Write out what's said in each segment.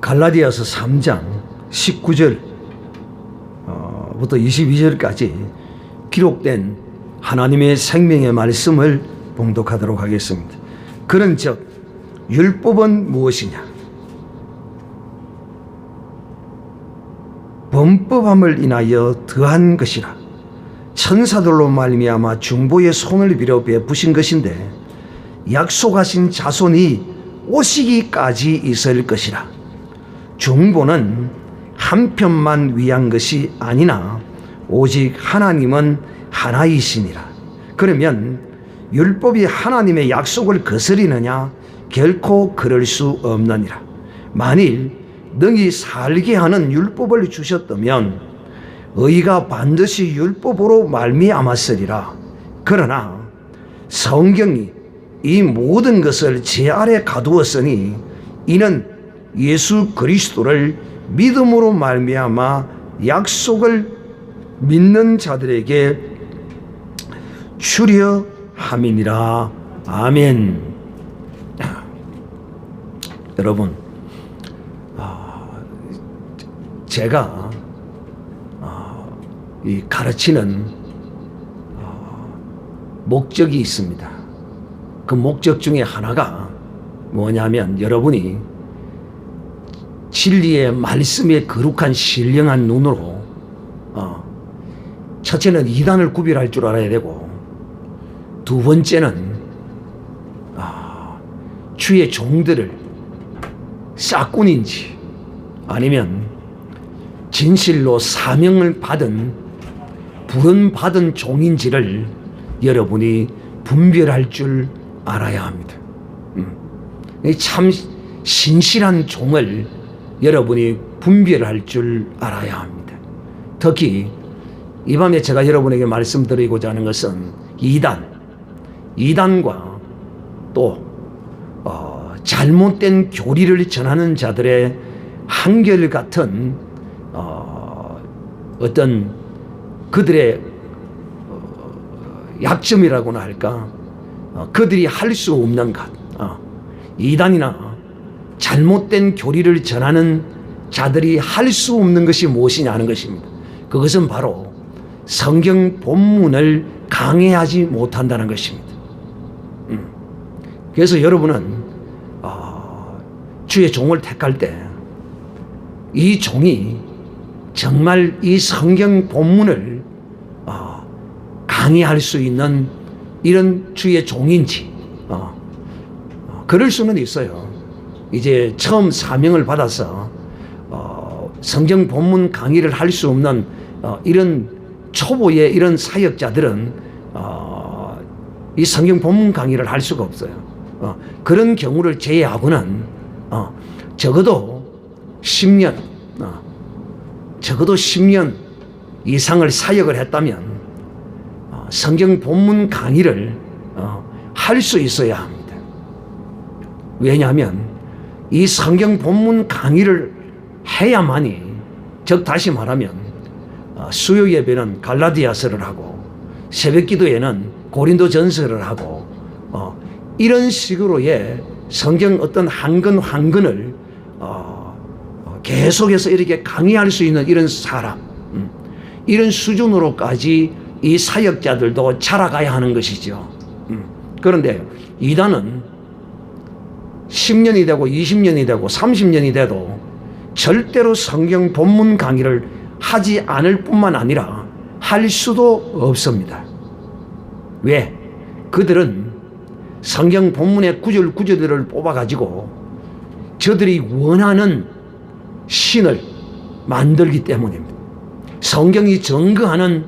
갈라디아서 3장 19절 부터 22절까지 기록된 하나님의 생명의 말씀을 봉독하도록 하겠습니다. 그런즉 율법은 무엇이냐? 범법함을 인하여 더한 것이라. 천사들로 말미암아 중보의 손을 빌어 베푸신 것인데 약속하신 자손이 오시기까지 있을 것이라. 중보는 한편만 위한 것이 아니나 오직 하나님은 하나이시니라. 그러면 율법이 하나님의 약속을 거스리느냐? 결코 그럴 수 없느니라. 만일 능히 살게 하는 율법을 주셨다면 의가 반드시 율법으로 말미암았으리라. 그러나 성경이 이 모든 것을 제 아래 가두었으니 이는 예수 그리스도를 믿음으로 말미암아 약속을 믿는 자들에게 주려 함이니라. 아멘. 여러분, 제가 이 가르치는 목적이 있습니다. 그 목적 중에 하나가 뭐냐면 여러분이 진리의 말씀에 거룩한 신령한 눈으로 첫째는 이단을 구별할 줄 알아야 되고, 두 번째는 주의 종들을 싹꾼인지 아니면 진실로 사명을 받은 부름받은 종인지를 여러분이 분별할 줄 알아야 합니다. 참 신실한 종을 여러분이 분별할 줄 알아야 합니다. 특히 이 밤에 제가 여러분에게 말씀드리고자 하는 것은 이단과 또 잘못된 교리를 전하는 자들의 한결같은 어떤 그들의 약점이라고나 할까, 그들이 할 수 없는 것, 이단이나 잘못된 교리를 전하는 자들이 할 수 없는 것이 무엇이냐 하는 것입니다. 그것은 바로 성경 본문을 강해하지 못한다는 것입니다. 그래서 여러분은 주의 종을 택할 때 이 종이 정말 이 성경 본문을 강의할 수 있는 이런 주의 종인지, 그럴 수는 있어요. 이제 처음 사명을 받아서 성경 본문 강의를 할 수 없는 이런 초보의 이런 사역자들은 이 성경 본문 강의를 할 수가 없어요. 그런 경우를 제외하고는 적어도 10년 이상을 사역을 했다면 성경 본문 강의를 할 수 있어야 합니다. 왜냐하면 이 성경 본문 강의를 해야만이, 즉 다시 말하면 수요 예배는 갈라디아서를 하고 새벽 기도에는 고린도전서를 하고 이런 식으로의 성경 어떤 한 권 한 권을 계속해서 이렇게 강의할 수 있는 이런 사람, 이런 수준으로까지 이 사역자들도 자라가야 하는 것이죠. 그런데 이단은 10년이 되고 20년이 되고 30년이 돼도 절대로 성경 본문 강의를 하지 않을 뿐만 아니라 할 수도 없습니다. 왜? 그들은 성경 본문의 구절구절들을 뽑아가지고 저들이 원하는 신을 만들기 때문입니다. 성경이 증거하는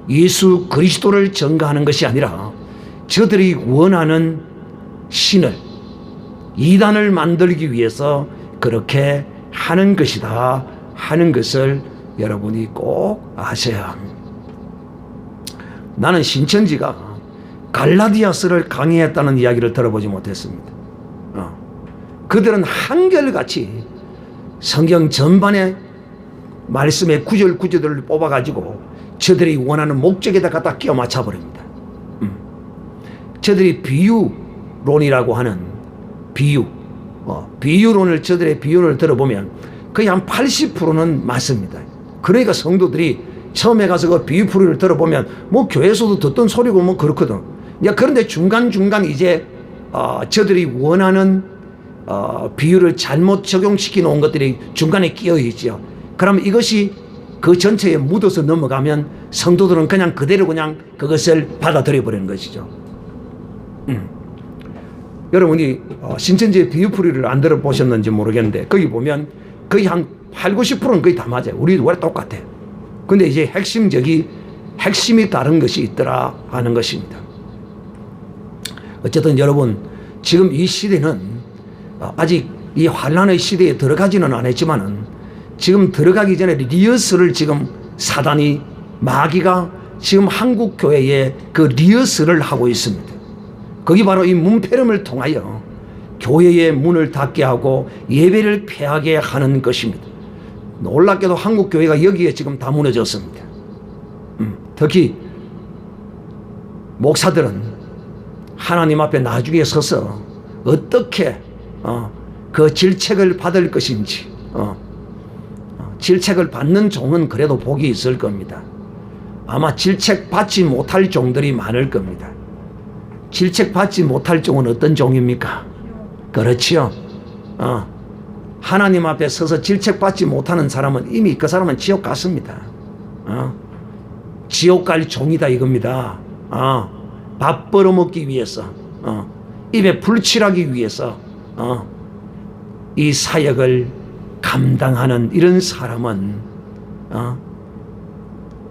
예수 그리스도를 증거하는 것이 아니라 저들이 원하는 신을, 이단을 만들기 위해서 그렇게 하는 것이다 하는 것을 여러분이 꼭 아셔야 합니다. 나는 신천지가 갈라디아서를 강의했다는 이야기를 들어보지 못했습니다. 그들은 한결같이 성경 전반의 말씀의 구절구절들을 뽑아가지고 저들이 원하는 목적에다 갖다 끼워 맞춰버립니다. 저들이 비유론이라고 하는 비유, 비유론을 저들의 비유를 들어보면 거의 한 80%는 맞습니다. 그러니까 성도들이 처음에 가서 그 비유 풀이를 들어보면 뭐 교회에서도 듣던 소리고 뭐 그렇거든. 그런데 중간중간 이제 저들이 원하는 비유를 잘못 적용시켜 놓은 것들이 중간에 끼어 있죠. 그러면 이것이 그 전체에 묻어서 넘어가면 성도들은 그냥 그대로 그냥 그것을 받아들여 버리는 것이죠. 여러분이 신천지의 비유풀이를 안 들어보셨는지 모르겠는데 거기 보면 거의 한 8, 90%는 거의 다 맞아요. 우리도 왜 똑같아. 근데 이제 핵심이 다른 것이 있더라 하는 것입니다. 어쨌든 여러분, 지금 이 시대는 아직 이 환란의 시대에 들어가지는 않았지만은 지금 들어가기 전에 리허설을 지금 사단이, 마귀가 지금 한국 교회에 그 리허설을 하고 있습니다. 거기 바로 이 문패름을 통하여 교회의 문을 닫게 하고 예배를 폐하게 하는 것입니다. 놀랍게도 한국 교회가 여기에 지금 다 무너졌습니다. 특히 목사들은 하나님 앞에 나중에 서서 어떻게 그 질책을 받을 것인지, 질책을 받는 종은 그래도 복이 있을 겁니다. 아마 질책 받지 못할 종들이 많을 겁니다. 질책 받지 못할 종은 어떤 종입니까? 그렇지요. 하나님 앞에 서서 질책 받지 못하는 사람은 이미 그 사람은 지옥 갔습니다. 지옥 갈 종이다 이겁니다. 밥 벌어먹기 위해서, 입에 불칠하기 위해서 이 사역을 감당하는 이런 사람은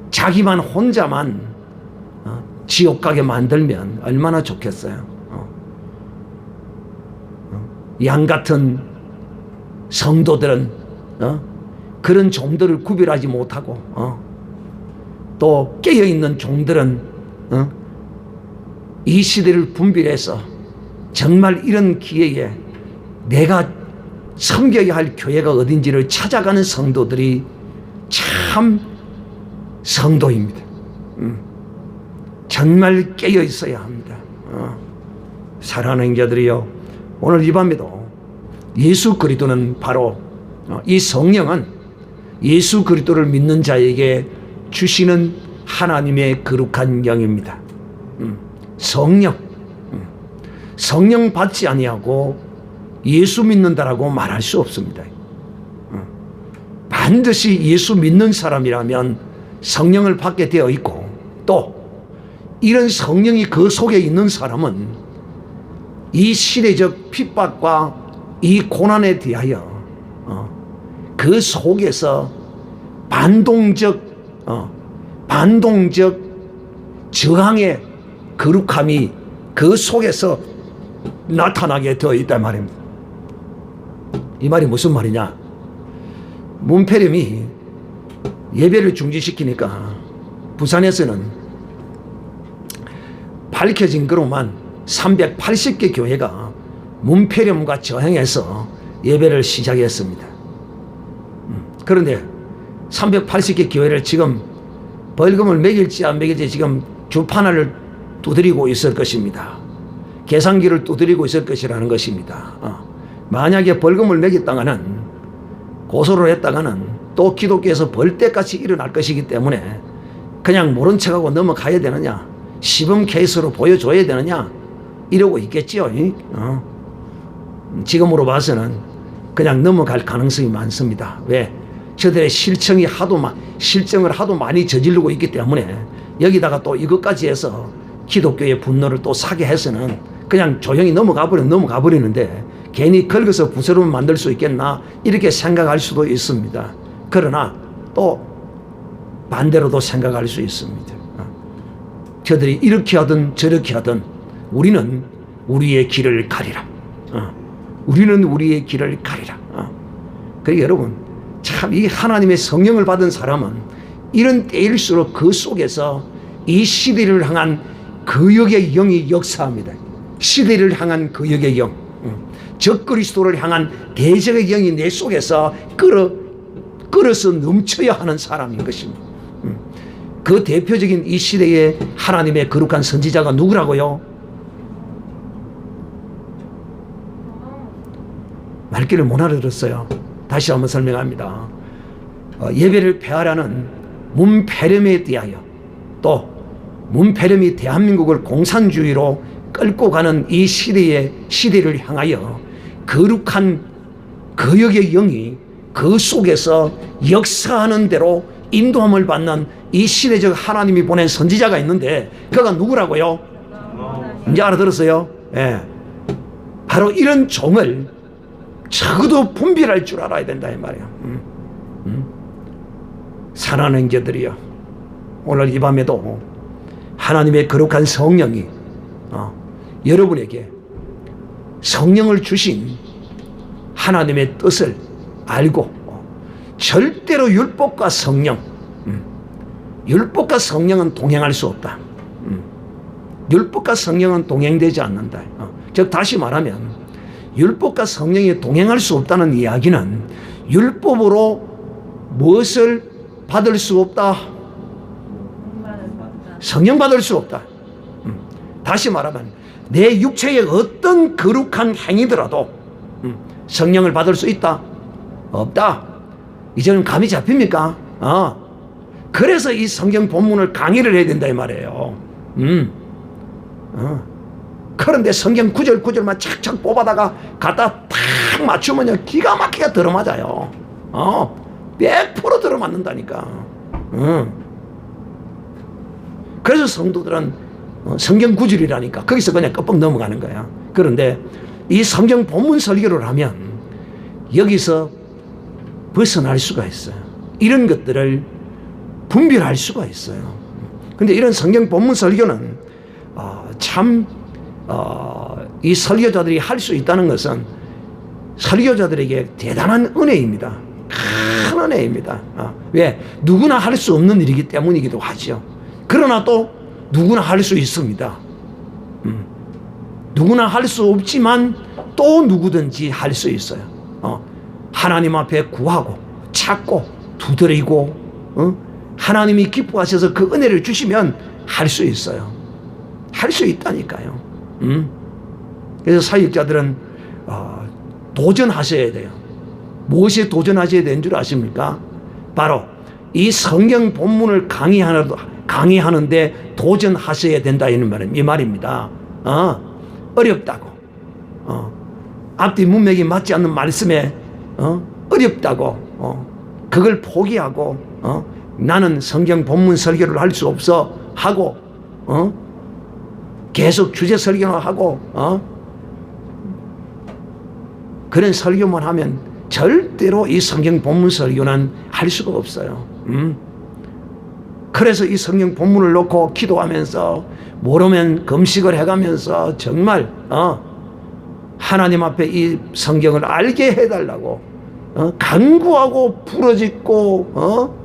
자기만 혼자만 지옥 가게 만들면 얼마나 좋겠어요. 양 같은 성도들은 그런 종들을 구별하지 못하고 또 깨어있는 종들은 이 시대를 분별해서 정말 이런 기회에 내가 섬겨야 할 교회가 어딘지를 찾아가는 성도들이 참 성도입니다. 정말 깨어 있어야 합니다. 사랑하는 자들이요, 오늘 이 밤에도 예수 그리스도는 바로 이 성령은 예수 그리스도를 믿는 자에게 주시는 하나님의 거룩한 영입니다. 성령 받지 아니하고 예수 믿는다라고 말할 수 없습니다. 반드시 예수 믿는 사람이라면 성령을 받게 되어 있고, 또 이런 성령이 그 속에 있는 사람은 이 시대적 핍박과 이 고난에 대하여 그 속에서 반동적 저항의 거룩함이 그 속에서 나타나게 되어 있단 말입니다. 이 말이 무슨 말이냐? 문패렴이 예배를 중지시키니까 부산에서는 밝혀진 거로만 380개 교회가 문패렴과 저항해서 예배를 시작했습니다. 그런데 380개 교회를 지금 벌금을 매길지 안 매길지 지금 주판을 두드리고 있을 것입니다. 계산기를 두드리고 있을 것이라는 것입니다. 만약에 벌금을 매겼다가는, 고소를 했다가는 또 기독교에서 벌떼같이 일어날 것이기 때문에 그냥 모른 척하고 넘어가야 되느냐, 시범 케이스로 보여줘야 되느냐 이러고 있겠지요. 지금으로 봐서는 그냥 넘어갈 가능성이 많습니다. 왜? 저들의 실정을 하도 많이 저지르고 있기 때문에 여기다가 또 이것까지 해서 기독교의 분노를 또 사게 해서는 그냥 조용히 넘어가 버리는데 괜히 긁어서 부스러움 만들 수 있겠나 이렇게 생각할 수도 있습니다. 그러나 또 반대로도 생각할 수 있습니다. 저들이 이렇게 하든 저렇게 하든 우리는 우리의 길을 가리라. 우리는 우리의 길을 가리라. 그러니까 여러분, 참 이 하나님의 성령을 받은 사람은 이런 때일수록 그 속에서 이 시대를 향한 거역의 영이 역사합니다. 시대를 향한 거역의 영, 적그리스도를 향한 대적의 영이 내 속에서 끌어서 넘쳐야 하는 사람인 것입니다. 그 대표적인 이 시대의 하나님의 거룩한 선지자가 누구라고요? 갈 길을 못 알아들었어요. 다시 한번 설명합니다. 예배를 폐하라는 문패렴에 대하여, 또 문패렴이 대한민국을 공산주의로 끌고 가는 이 시대를 향하여 거룩한 거역의 영이 그 속에서 역사하는 대로 인도함을 받는 이 시대적 하나님이 보낸 선지자가 있는데, 그가 누구라고요? 이제 알아들었어요? 예. 바로 이런 종을 적어도 분별할 줄 알아야 된다 이 말이에요. 사랑하는 형제들이여, 오늘 이 밤에도 하나님의 거룩한 성령이 여러분에게 성령을 주신 하나님의 뜻을 알고 절대로 율법과 성령, 율법과 성령은 동행할 수 없다. 율법과 성령은 동행되지 않는다. 즉 다시 말하면 율법과 성령이 동행할 수 없다는 이야기는 율법으로 무엇을 받을 수 없다? 성령 받을 수 없다. 다시 말하면 내 육체의 어떤 거룩한 행위더라도 성령을 받을 수 있다? 없다. 이제는 감이 잡힙니까? 그래서 이 성경 본문을 강의를 해야 된다 이 말이에요. 그런데 성경 구절만 착착 뽑아다가 갖다 탁 맞추면요 기가 막히게 들어맞아요. 100% 들어맞는다니까. 그래서 성도들은 성경 구절이라니까 거기서 그냥 껍벅 넘어가는 거야. 그런데 이 성경 본문 설교를 하면 여기서 벗어날 수가 있어요. 이런 것들을 분별할 수가 있어요. 근데 이런 성경 본문 설교는 참 이 설교자들이 할 수 있다는 것은 설교자들에게 대단한 은혜입니다. 큰 은혜입니다. 왜? 누구나 할 수 없는 일이기 때문이기도 하죠. 그러나 또 누구나 할 수 있습니다. 누구나 할 수 없지만 또 누구든지 할 수 있어요. 하나님 앞에 구하고 찾고 두드리고 하나님이 기뻐하셔서 그 은혜를 주시면 할 수 있어요. 할 수 있다니까요. 그래서 사역자들은 도전하셔야 돼요. 무엇에 도전하셔야 되는 줄 아십니까? 바로 이 성경 본문을 강의하는데 도전하셔야 된다 이 말입니다. 어렵다고, 앞뒤 문맥이 맞지 않는 말씀에 어렵다고, 그걸 포기하고 나는 성경 본문 설교를 할 수 없어 하고 계속 주제 설교를 하고 그런 설교만 하면 절대로 이 성경 본문 설교는 할 수가 없어요. 그래서 이 성경 본문을 놓고 기도하면서 모르면 금식을 해가면서 정말 하나님 앞에 이 성경을 알게 해달라고 간구하고 부르짖고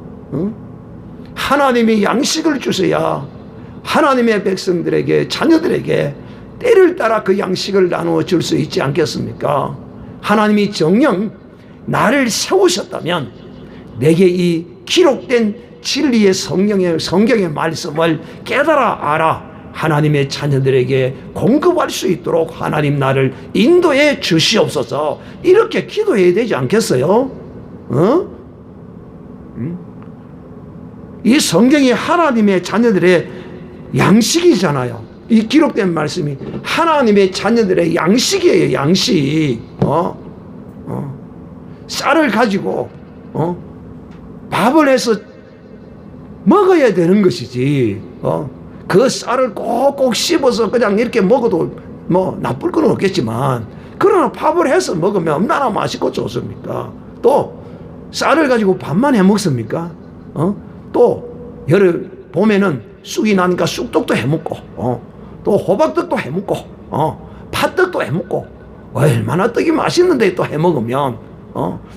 하나님이 양식을 주셔야 하나님의 백성들에게, 자녀들에게 때를 따라 그 양식을 나누어 줄 수 있지 않겠습니까? 하나님이 정녕 나를 세우셨다면 내게 이 기록된 진리의 성경의 말씀을 깨달아 알아 하나님의 자녀들에게 공급할 수 있도록 하나님 나를 인도해 주시옵소서. 이렇게 기도해야 되지 않겠어요? 이 성경이 하나님의 자녀들의 양식이잖아요. 이 기록된 말씀이 하나님의 자녀들의 양식이에요. 양식. 쌀을 가지고 밥을 해서 먹어야 되는 것이지. 그 쌀을 꼭꼭 씹어서 그냥 이렇게 먹어도 뭐 나쁠 건 없겠지만, 그러나 밥을 해서 먹으면 얼마나 맛있고 좋습니까? 또 쌀을 가지고 밥만 해 먹습니까? 또 봄에는 쑥이 나니까 쑥떡도 해 먹고, 또 호박떡도 해 먹고, 팥떡도 해 먹고, 얼마나 떡이 맛있는데 또 해 먹으면,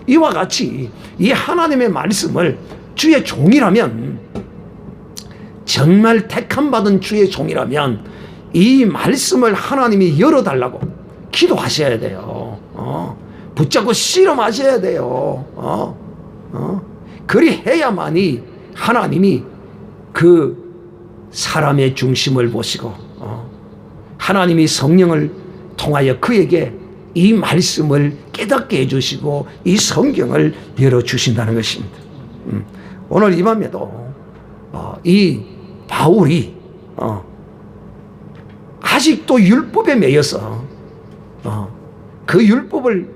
이와 같이 이 하나님의 말씀을 주의 종이라면, 정말 택함 받은 주의 종이라면 이 말씀을 하나님이 열어달라고 기도하셔야 돼요. 붙잡고 실험하셔야 돼요. 그리해야만이 하나님이 그 사람의 중심을 보시고 하나님이 성령을 통하여 그에게 이 말씀을 깨닫게 해주시고 이 성경을 열어주신다는 것입니다. 오늘 이 밤에도 이 바울이 아직도 율법에 매여서 그 율법을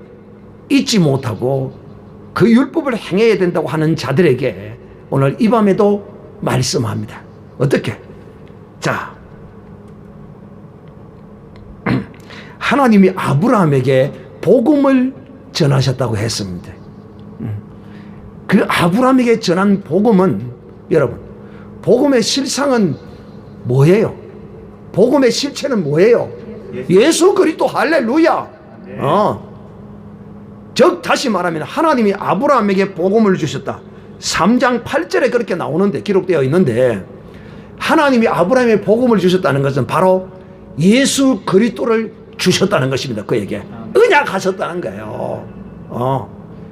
잊지 못하고 그 율법을 행해야 된다고 하는 자들에게 오늘 이 밤에도 말씀합니다. 어떻게? 자, 하나님이 아브라함에게 복음을 전하셨다고 했습니다. 그 아브라함에게 전한 복음은 여러분, 복음의 실상은 뭐예요? 복음의 실체는 뭐예요? 예수 그리스도. 할렐루야. 즉 다시 말하면 하나님이 아브라함에게 복음을 주셨다. 3장 8절에 그렇게 나오는데, 기록되어 있는데, 하나님이 아브라함에게 복음을 주셨다는 것은 바로 예수 그리스도를 주셨다는 것입니다. 그에게 언약하셨다는 거예요.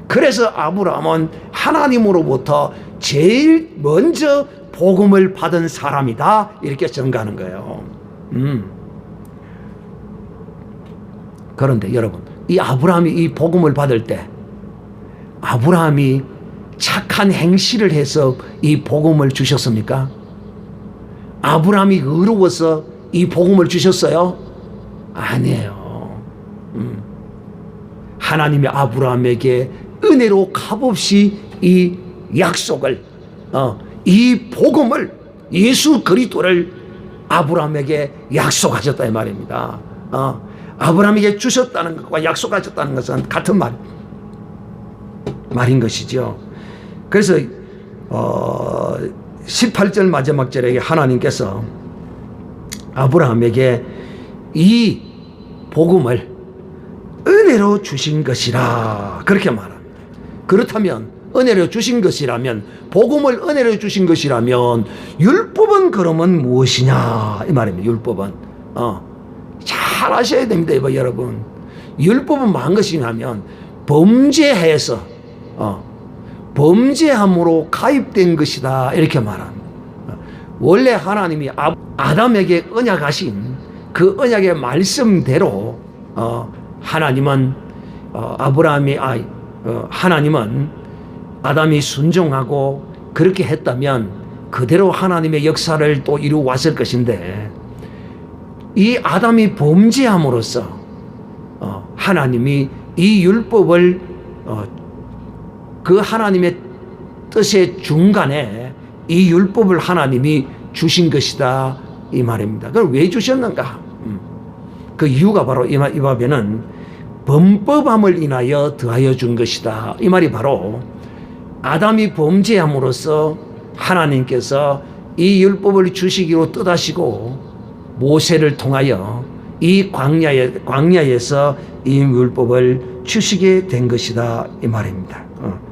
그래서 아브라함은 하나님으로부터 제일 먼저 복음을 받은 사람이다, 이렇게 증가하는 거예요. 그런데 여러분, 이 아브라함이 이 복음을 받을 때 아브라함이 착한 행실을 해서 이 복음을 주셨습니까? 아브라함이 의로워서 이 복음을 주셨어요? 아니에요. 하나님이 아브라함에게 은혜로 값없이 이 약속을, 이 복음을, 예수 그리스도를 아브라함에게 약속하셨다 이 말입니다. 아브라함에게 주셨다는 것과 약속하셨다는 것은 같은 말인 것이죠. 그래서 18절 마지막 절에 하나님께서 아브라함에게 이 복음을 은혜로 주신 것이라, 그렇게 말합니다. 그렇다면 은혜로 주신 것이라면, 복음을 은혜로 주신 것이라면 율법은 그러면 무엇이냐 이 말입니다. 율법은 잘 아셔야 됩니다. 여러분, 율법은 뭐한 것이냐면 범죄해서 범죄함으로 가입된 것이다, 이렇게 말합니다. 원래 하나님이 아담에게 언약하신 그 언약의 말씀대로 하나님은 하나님은 아담이 순종하고 그렇게 했다면 그대로 하나님의 역사를 또 이루어 왔을 것인데, 이 아담이 범죄함으로써 하나님이 이 율법을 그 하나님의 뜻의 중간에 이 율법을 하나님이 주신 것이다, 이 말입니다. 그럼 왜 주셨는가? 그 이유가 바로 이 밥에는 범법함을 인하여 더하여 준 것이다, 이 말이 바로 아담이 범죄함으로써 하나님께서 이 율법을 주시기로 뜻하시고 모세를 통하여 이 광야에서 이 율법을 주시게 된 것이다, 이 말입니다.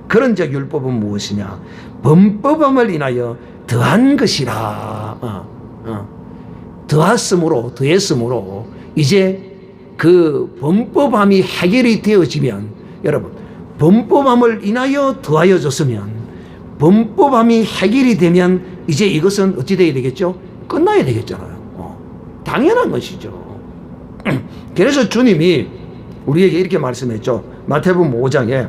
그런즉 율법은 무엇이냐? 범법함을 인하여 더한 것이라. 더했으므로 이제 그 범법함이 해결이 되어지면, 여러분, 범법함을 인하여 더하여졌으면, 범법함이 해결이 되면 이제 이것은 어찌 되어야 되겠죠? 끝나야 되겠잖아요. 당연한 것이죠. 그래서 주님이 우리에게 이렇게 말씀했죠. 마태복음 5장에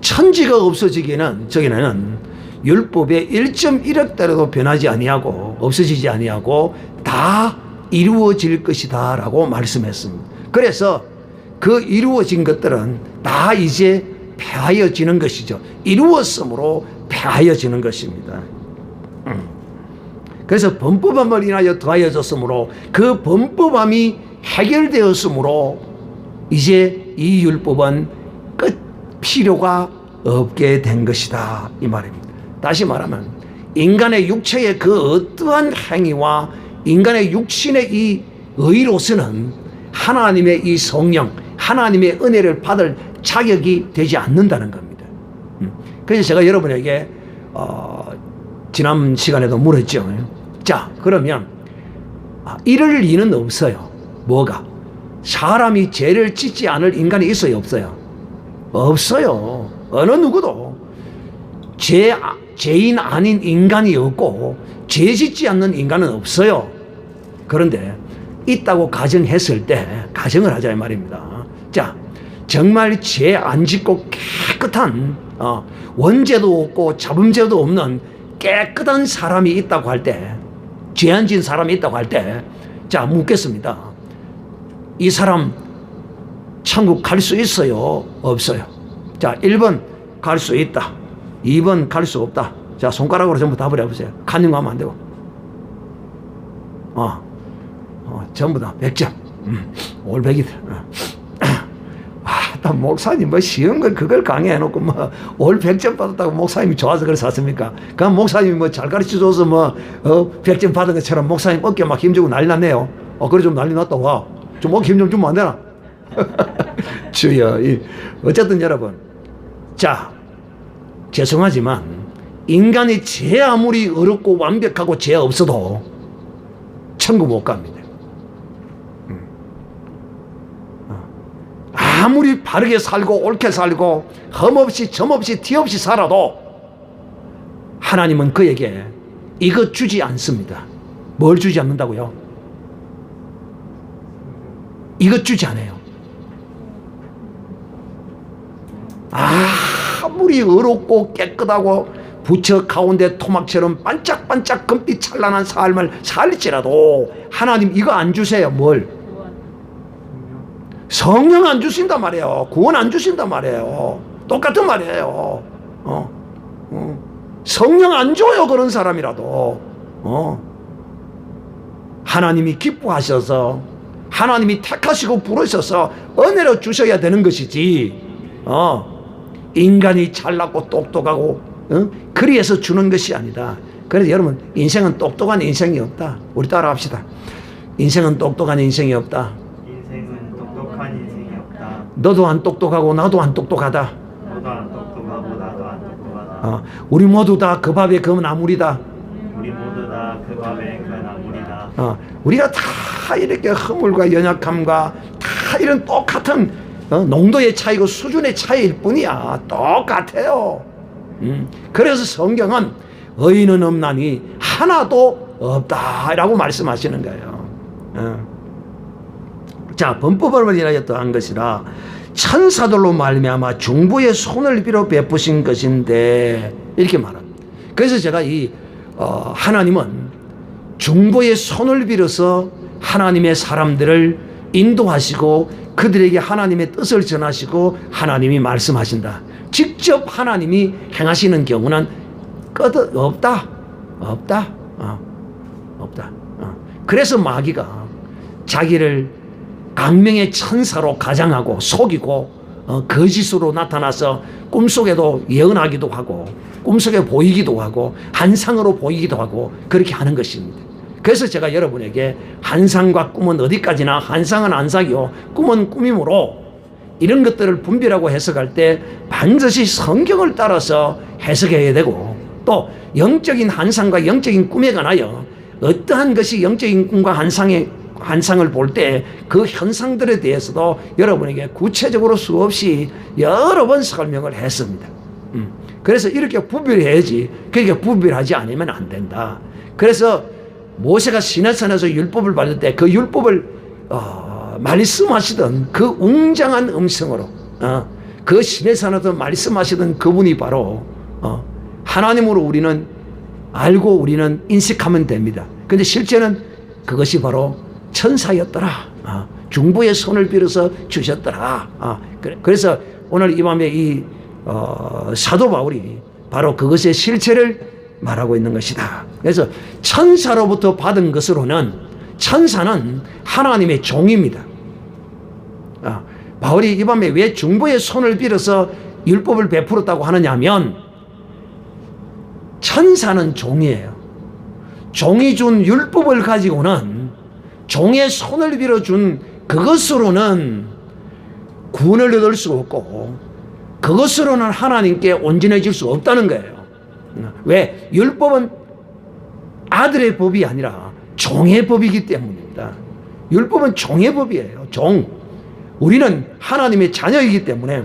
천지가 없어지기는, 저기는 율법의 1.1억 변하지 아니하고 없어지지 아니하고 다 이루어질 것이다 라고 말씀했습니다. 그래서 그 이루어진 것들은 다 이제 폐하여지는 것이죠. 이루었으므로 폐하여지는 것입니다. 그래서 범법함을 인하여 더하여졌으므로, 그 범법함이 해결되었으므로 이제 이 율법은 필요가 없게 된 것이다, 이 말입니다. 다시 말하면 인간의 육체의 그 어떠한 행위와 인간의 육신의 이 의로서는 하나님의 이 성령, 하나님의 은혜를 받을 자격이 되지 않는다는 겁니다. 그래서 제가 여러분에게 지난 시간에도 물었죠. 자, 그러면 이럴 리는 없어요. 뭐가? 사람이 죄를 짓지 않을 인간이 있어요, 없어요? 없어요. 어느 누구도 죄인 아닌 인간이 없고 죄 짓지 않는 인간은 없어요. 그런데 있다고 가정했을 때, 가정을 하자 이 말입니다. 자, 정말 죄 안 짓고 깨끗한 원죄도 없고 잡음죄도 없는 깨끗한 사람이 있다고 할 때, 죄 안 지은 사람이 있다고 할 때, 자, 묻겠습니다. 이 사람 천국 갈 수 있어요? 없어요? 자, 1번 갈 수 있다. 2번 갈 수 없다. 자, 손가락으로 전부 답을 해보세요. 간증 하면 안 되고. 전부 다 100점. 올 100이다. 목사님 뭐 쉬운 걸 그걸 강의해놓고 뭐 올 100점 받았다고 목사님이 좋아서 그걸 샀습니까? 그럼 목사님이 뭐 잘 가르쳐줘서 100점 받은 것처럼 목사님 어깨 막 힘주고 난리 났네요. 그래 좀 난리 났다 와. 좀 어깨 힘 좀 주면 안 되나? 주여. 어쨌든 여러분, 자, 죄송하지만 인간이 죄 아무리 어렵고 완벽하고 죄 없어도 천국 못 갑니다. 아무리 바르게 살고 옳게 살고 흠없이 점없이 티없이 살아도 하나님은 그에게 이것 주지 않습니다. 뭘 주지 않는다고요? 이것 주지 않아요. 아무리 어렵고 깨끗하고 부처 가운데 토막처럼 반짝반짝 금빛 찬란한 삶을 살지라도 하나님 이거 안 주세요. 뭘? 성령 안 주신단 말이에요. 구원 안 주신단 말이에요. 똑같은 말이에요. 성령 안 줘요. 그런 사람이라도. 하나님이 기뻐하셔서 하나님이 택하시고 부르셔서 은혜로 주셔야 되는 것이지. 인간이 잘났고 똑똑하고 그리해서 주는 것이 아니다. 그래서 여러분, 인생은 똑똑한 인생이 없다. 우리 따라합시다. 인생은 똑똑한 인생이 없다. 인생은 똑똑한 인생이 없다. 너도 안 똑똑하고 나도 안 똑똑하다. 너도 안 똑똑하고 나도 안 똑똑하다. 우리 모두 다 그 밥에 그 나물이다. 우리 모두 다 그 밥에 그 나물이다. 우리가 다 이렇게 허물과 연약함과 다 이런 똑같은 농도의 차이고 수준의 차이일 뿐이야. 똑같아요. 그래서 성경은 의인은 없나니 하나도 없다라고 말씀하시는 거예요. 자, 범법을 인하여 더한 것이라 천사들로 말미암아 중보의 손을 빌어 베푸신 것인데 이렇게 말합니다. 그래서 제가 하나님은 중보의 손을 빌어서 하나님의 사람들을 인도하시고 그들에게 하나님의 뜻을 전하시고 하나님이 말씀하신다. 직접 하나님이 행하시는 경우는 없다. 그래서 마귀가 자기를 강명의 천사로 가장하고 속이고 거짓으로 나타나서 꿈속에도 예언하기도 하고 꿈속에 보이기도 하고 환상으로 보이기도 하고 그렇게 하는 것입니다. 그래서 제가 여러분에게 환상과 꿈은 어디까지나 환상은 환상이요 꿈은 꿈이므로 이런 것들을 분별하고 해석할 때 반드시 성경을 따라서 해석해야 되고 또 영적인 환상과 영적인 꿈에 관하여 어떠한 것이 영적인 꿈과 환상을 볼 때 그 현상들에 대해서도 여러분에게 구체적으로 수없이 여러 번 설명을 했습니다. 그래서 이렇게 구별해야지. 그렇게 구별하지 않으면 안 된다. 그래서 모세가 시내산에서 율법을 받을 때 그 율법을 말씀하시던 그 웅장한 음성으로 그 시내산에서 말씀하시던 그분이 바로 하나님으로 우리는 알고 우리는 인식하면 됩니다. 그런데 실제는 그것이 바로 천사였더라. 중보의 손을 빌어서 주셨더라. 그래서 오늘 이 밤에 이 사도 바울이 바로 그것의 실체를 말하고 있는 것이다. 그래서 천사로부터 받은 것으로는 천사는 하나님의 종입니다. 바울이 이 밤에 왜 중보의 손을 빌어서 율법을 베풀었다고 하느냐 하면 천사는 종이에요. 종이 준 율법을 가지고는 종의 손을 빌어준 그것으로는 구원을 얻을 수 없고 그것으로는 하나님께 온전해질 수 없다는 거예요. 왜? 율법은 아들의 법이 아니라 종의 법이기 때문입니다. 율법은 종의 법이에요. 종. 우리는 하나님의 자녀이기 때문에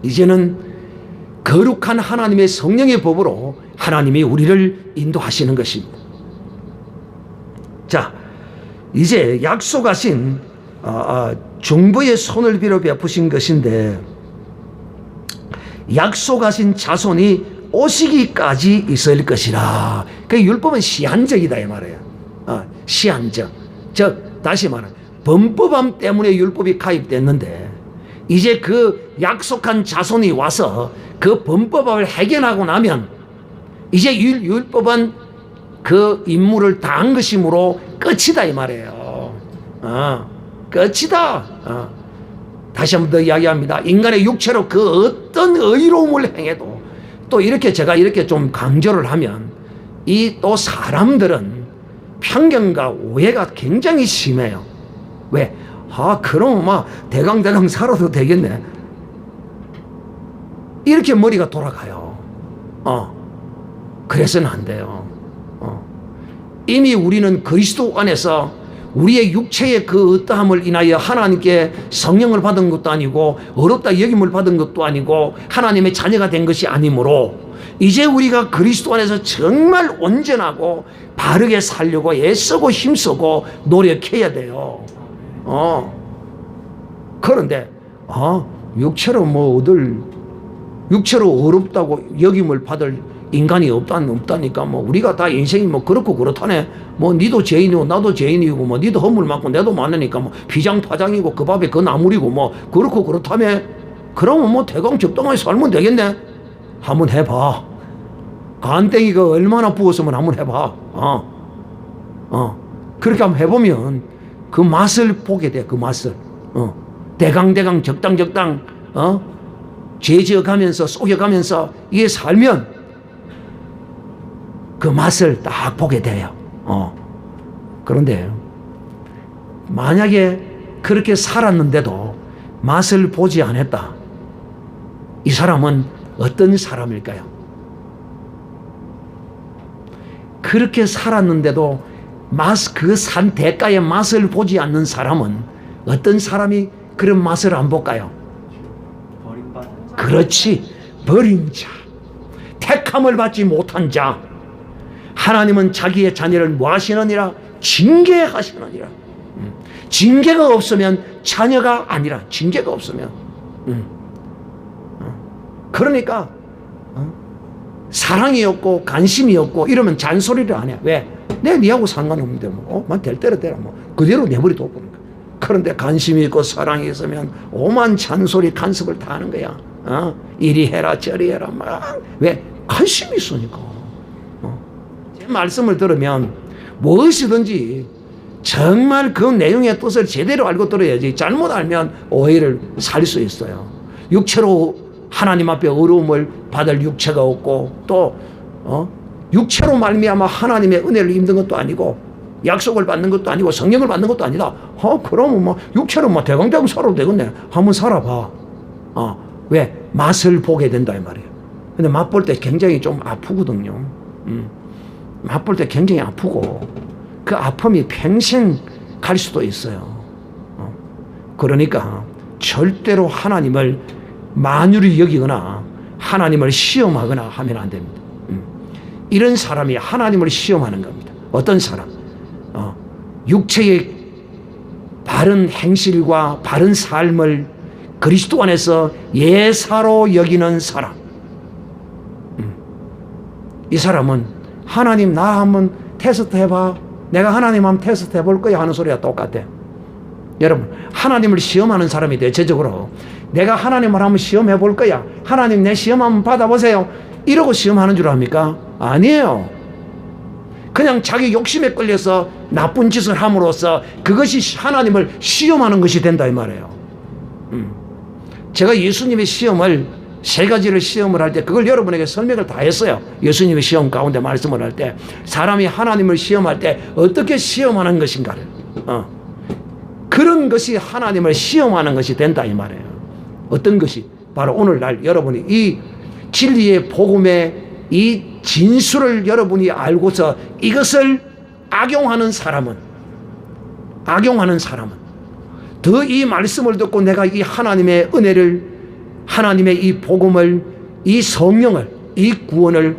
이제는 거룩한 하나님의 성령의 법으로 하나님이 우리를 인도하시는 것입니다. 자, 이제 약속하신 중보의 손을 빌어 베푸신 것인데 약속하신 자손이 오시기까지 있을 것이라. 그 율법은 시한적이다 이 말이에요. 시한적. 즉 다시 말하면 범법함 때문에 율법이 가입됐는데 이제 그 약속한 자손이 와서 그 범법을 해결하고 나면 이제 율법은 그 임무를 다한 것이므로 끝이다 이 말이에요. 끝이다. 다시 한 번 더 이야기합니다. 인간의 육체로 그 어떤 의로움을 행해도 또 이렇게 제가 이렇게 좀 강조를 하면 이 또 사람들은 편견과 오해가 굉장히 심해요. 왜? 그럼 막 대강대강 살아도 되겠네. 이렇게 머리가 돌아가요. 그래서는 안 돼요. 이미 우리는 그리스도 안에서 우리의 육체의 그 어떠함을 인하여 하나님께 성령을 받은 것도 아니고 어렵다 여김을 받은 것도 아니고 하나님의 자녀가 된 것이 아니므로 이제 우리가 그리스도 안에서 정말 온전하고 바르게 살려고 애쓰고 힘쓰고 노력해야 돼요. 그런데 육체로 뭐 얻을 육체로 어렵다고 여김을 받을 인간이 없다니까 뭐 우리가 다 인생이 뭐 그렇고 그렇다네. 뭐 니도 죄인이고 나도 죄인이고 뭐 니도 허물 많고 내도 많으니까 뭐 비장파장이고 그 밥에 그 나물이고 뭐 그렇고 그렇다며. 그러면 뭐 대강 적당하게 살면 되겠네. 한번 해봐. 간땡이가 얼마나 부었으면 한번 해봐. 그렇게 한번 해보면 그 맛을 보게 돼. 그 맛을. 대강 적당 죄지어가면서 속여가면서 이게 살면 그 맛을 딱 보게 돼요. 그런데 만약에 그렇게 살았는데도 맛을 보지 않았다. 이 사람은 어떤 사람일까요? 그렇게 살았는데도 그 산 대가의 맛을 보지 않는 사람은 어떤 사람이 그런 맛을 안 볼까요? 버림받은 자. 그렇지. 버린 자. 택함을 받지 못한 자. 하나님은 자기의 자녀를 뭐 하시느니라? 징계하시느니라. 징계가 없으면 자녀가 아니라 징계가 없으면. 그러니까 사랑이 없고 관심이 없고 이러면 잔소리를 안 해. 왜? 내가 니하고 상관없는데 뭐 될 대로 되라 뭐 그대로 내버려 둬보니까. 그런데 관심이 있고 사랑이 있으면 오만 잔소리 간섭을 다 하는 거야. 이리 해라 저리 해라 막. 왜? 관심이 있으니까. 제 말씀을 들으면 무엇이든지 정말 그 내용의 뜻을 제대로 알고 들어야지. 잘못 알면 오해를 살 수 있어요. 육체로 하나님 앞에 어려움을 받을 육체가 없고 또 육체로 말미암아 하나님의 은혜를 입는 것도 아니고 약속을 받는 것도 아니고 성령을 받는 것도 아니다. 그러면 뭐 육체로 뭐 대강대강 살아도 되겠네. 한번 살아봐. 왜? 맛을 보게 된다 이 말이에요. 근데 맛볼 때 굉장히 좀 아프거든요. 맛볼 때 굉장히 아프고 그 아픔이 평생 갈 수도 있어요. 그러니까 절대로 하나님을 만유리 여기거나 하나님을 시험하거나 하면 안 됩니다. 이런 사람이 하나님을 시험하는 겁니다. 어떤 사람? 육체의 바른 행실과 바른 삶을 그리스도 안에서 예사로 여기는 사람. 이 사람은 하나님 나 한번 테스트 해봐. 내가 하나님 한번 테스트 해볼 거야 하는 소리가 똑같아. 여러분 하나님을 시험하는 사람이 대체적으로 내가 하나님을 한번 시험해 볼 거야. 하나님 내 시험 한번 받아보세요. 이러고 시험하는 줄 압니까? 아니에요. 그냥 자기 욕심에 끌려서 나쁜 짓을 함으로써 그것이 하나님을 시험하는 것이 된다 이 말이에요. 제가 예수님의 시험을 세 가지를 시험을 할 때 그걸 여러분에게 설명을 다 했어요. 예수님의 시험 가운데 말씀을 할 때 사람이 하나님을 시험할 때 어떻게 시험하는 것인가를 그런 것이 하나님을 시험하는 것이 된다 이 말이에요. 어떤 것이? 바로 오늘날 여러분이 이 진리의 복음의 이 진수를 여러분이 알고서 이것을 악용하는 사람은 더 이 말씀을 듣고 내가 이 하나님의 은혜를 하나님의 이 복음을 이 성령을 이 구원을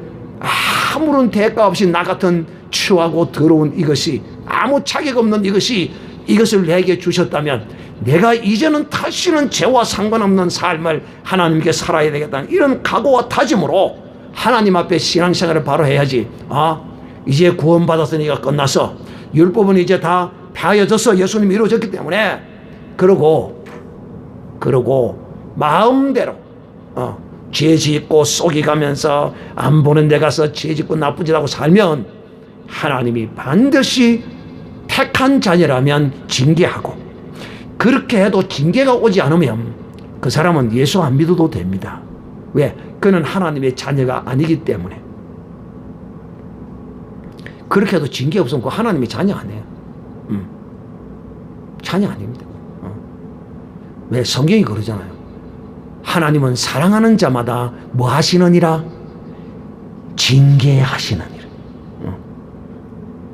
아무런 대가 없이 나 같은 추하고 더러운 이것이 아무 자격 없는 이것을 내게 주셨다면 내가 이제는 다시는 죄와 상관없는 삶을 하나님께 살아야 되겠다는 이런 각오와 다짐으로 하나님 앞에 신앙생활을 바로 해야지. 이제 구원받았으니까 끝났어. 율법은 이제 다 폐하여졌어. 예수님이 이루어졌기 때문에. 그러고 마음대로 죄 짓고 속이 가면서 안 보는 데 가서 죄 짓고 나쁜 짓 하고 살면 하나님이 반드시 택한 자녀라면 징계하고, 그렇게 해도 징계가 오지 않으면 그 사람은 예수 안 믿어도 됩니다. 왜? 그는 하나님의 자녀가 아니기 때문에. 그렇게 해도 징계 없으면 그 하나님의 자녀 아니에요. 자녀 아닙니다. 왜? 성경이 그러잖아요. 하나님은 사랑하는 자마다 뭐 하시느니라? 징계하시느니라.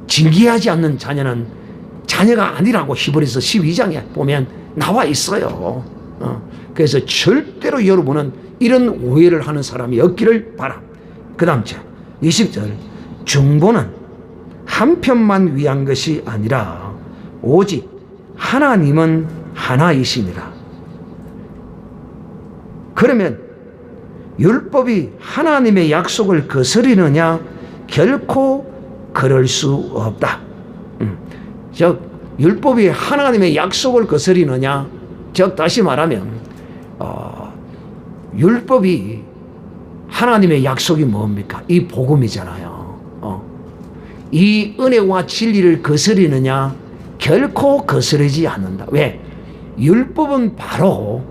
징계하지 않는 자녀는 자녀가 아니라고 히브리서 12장에 보면 나와 있어요. 그래서 절대로 여러분은 이런 오해를 하는 사람이 없기를 바람. 그 다음 절 20절, 중보는 한편만 위한 것이 아니라 오직 하나님은 하나이시니라. 그러면 율법이 하나님의 약속을 거스리느냐? 결코 그럴 수 없다. 즉 율법이 하나님의 약속을 거스리느냐? 즉 다시 말하면 율법이 하나님의 약속이 뭡니까? 이 복음이잖아요. 이 은혜와 진리를 거스리느냐? 결코 거스르지 않는다. 왜? 율법은 바로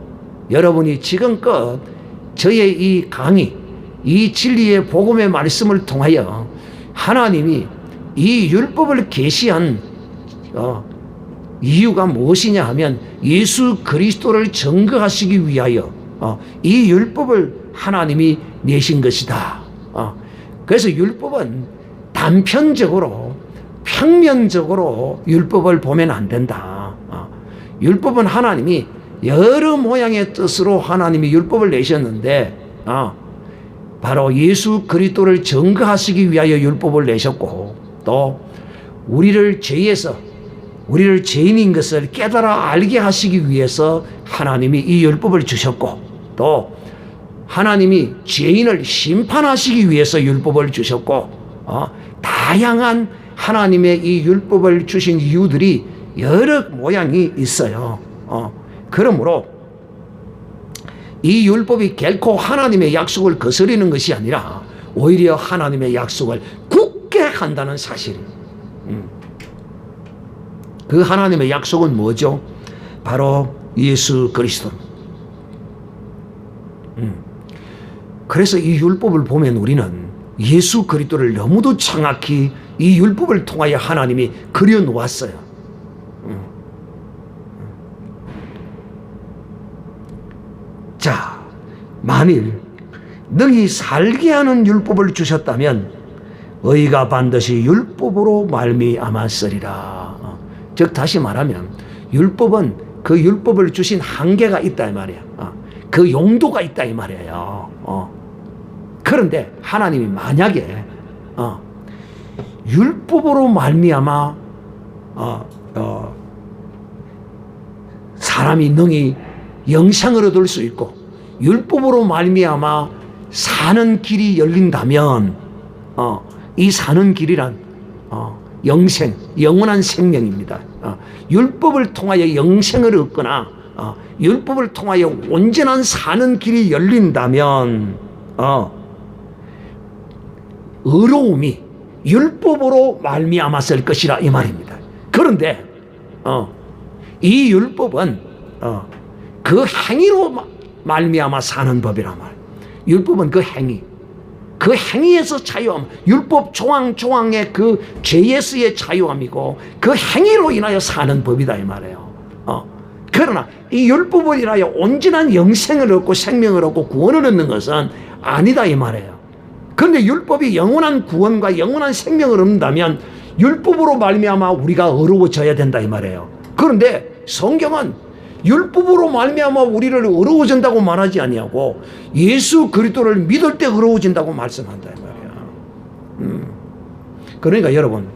여러분이 지금껏 저의 이 강의, 이 진리의 복음의 말씀을 통하여 하나님이 이 율법을 계시한 이유가 무엇이냐 하면 예수 그리스도를 증거하시기 위하여 이 율법을 하나님이 내신 것이다. 그래서 율법은 단편적으로 평면적으로 율법을 보면 안 된다. 율법은 하나님이 여러 모양의 뜻으로 하나님이 율법을 내셨는데 바로 예수 그리스도를 증거하시기 위하여 율법을 내셨고, 또 우리를 죄인인 것을 깨달아 알게 하시기 위해서 하나님이 이 율법을 주셨고, 또 하나님이 죄인을 심판하시기 위해서 율법을 주셨고, 다양한 하나님의 이 율법을 주신 이유들이 여러 모양이 있어요. 그러므로 이 율법이 결코 하나님의 약속을 거스리는 것이 아니라 오히려 하나님의 약속을 굳게 한다는 사실이에요. 그 하나님의 약속은 뭐죠? 바로 예수 그리스도. 그래서 이 율법을 보면 우리는 예수 그리스도를 너무도 정확히 이 율법을 통하여 하나님이 그려놓았어요. 자, 만일 너희 살게 하는 율법을 주셨다면 의가 반드시 율법으로 말미암았으리라. 즉 다시 말하면 율법은 그 율법을 주신 한계가 있다 이 말이에요. 그 용도가 있다 이 말이에요. 그런데 하나님이 만약에 율법으로 말미암아 사람이 능히 영생을 얻을 수 있고 율법으로 말미암아 사는 길이 열린다면 이 사는 길이란 영생, 영원한 생명입니다. 율법을 통하여 영생을 얻거나 율법을 통하여 온전한 사는 길이 열린다면 의로움이 율법으로 말미암았을 것이라 이 말입니다. 그런데 이 율법은 그 행위로 말미암아 사는 법이란 말이에요. 율법은 그 행위에서 자유함, 율법 조항의 그 죄에서의 자유함이고 그 행위로 인하여 사는 법이다 이 말이에요. 그러나 이 율법을 인하여 온전한 영생을 얻고 생명을 얻고 구원을 얻는 것은 아니다 이 말이에요. 그런데 율법이 영원한 구원과 영원한 생명을 얻는다면 율법으로 말미암아 우리가 의로워져야 된다 이 말이에요. 그런데 성경은 율법으로 말미암아 우리를 의로워진다고 말하지 아니하고 예수 그리스도를 믿을 때 의로워진다고 말씀한다 이 말이야. 그러니까 여러분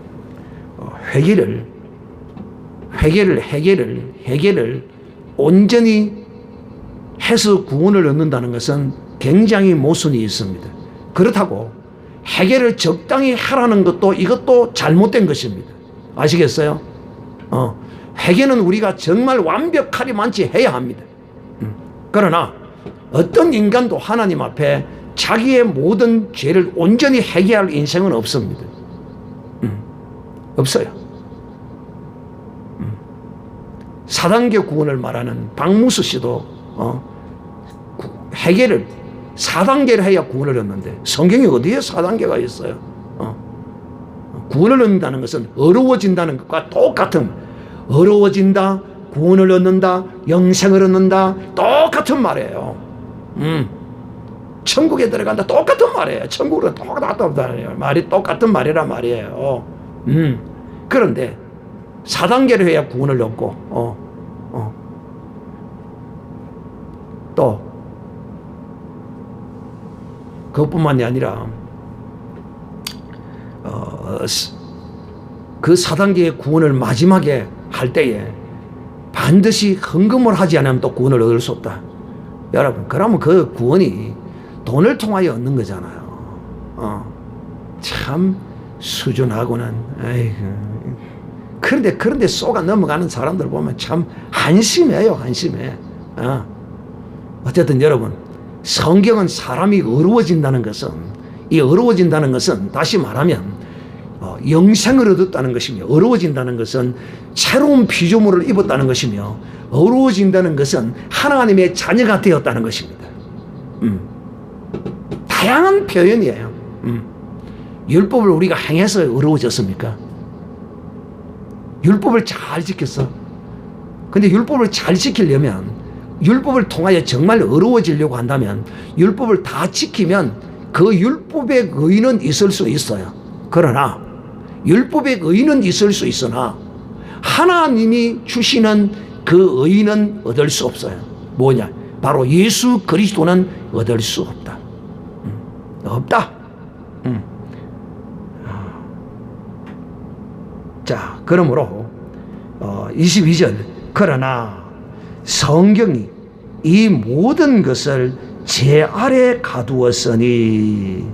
해결을 온전히 해서 구원을 얻는다는 것은 굉장히 모순이 있습니다. 그렇다고 해결을 적당히 하라는 것도 이것도 잘못된 것입니다. 아시겠어요? 해결은 우리가 정말 완벽하리만치 해야 합니다. 그러나 어떤 인간도 하나님 앞에 자기의 모든 죄를 온전히 해결할 인생은 없습니다. 없어요. 4단계 구원을 말하는 박무수 씨도 해결을 4단계를 해야 구원을 얻는데 성경에 어디에 4단계가 있어요? 구원을 얻는다는 것은 어려워진다는 것과 똑같은, 어려워진다, 구원을 얻는다, 영생을 얻는다, 똑같은 말이에요. 천국에 들어간다, 똑같은 말이에요. 천국은 똑같은 말이, 똑같은 말이란 말이에요. 그런데 4단계를 해야 구원을 얻고, 또 그것뿐만이 아니라 그 4단계의 구원을 마지막에 할 때에 반드시 헌금을 하지 않으면 또 구원을 얻을 수 없다. 여러분, 그러면 그 구원이 돈을 통하여 얻는 거잖아요. 참 수준하고는. 그런데 쏘가 넘어가는 사람들 보면 참 한심해요. 한심해. 어쨌든 여러분, 성경은 사람이 어려워진다는 것은 다시 말하면 영생을 얻었다는 것이며, 어려워진다는 것은 새로운 피조물을 입었다는 것이며, 어려워진다는 것은 하나님의 자녀가 되었다는 것입니다. 다양한 표현이에요. 율법을 우리가 행해서 어려워졌습니까? 율법을 잘 지켰어. 근데 율법을 잘 지키려면, 율법을 통하여 정말 어려워지려고 한다면 율법을 다 지키면 그 율법의 의는 있을 수 있어요. 그러나 율법의 의는 있을 수 있으나 하나님이 주시는 그 의는 얻을 수 없어요. 뭐냐? 바로 예수 그리스도는 얻을 수 없다. 없다. 자, 그러므로 22절, 그러나 성경이 이 모든 것을 제 아래 가두었으니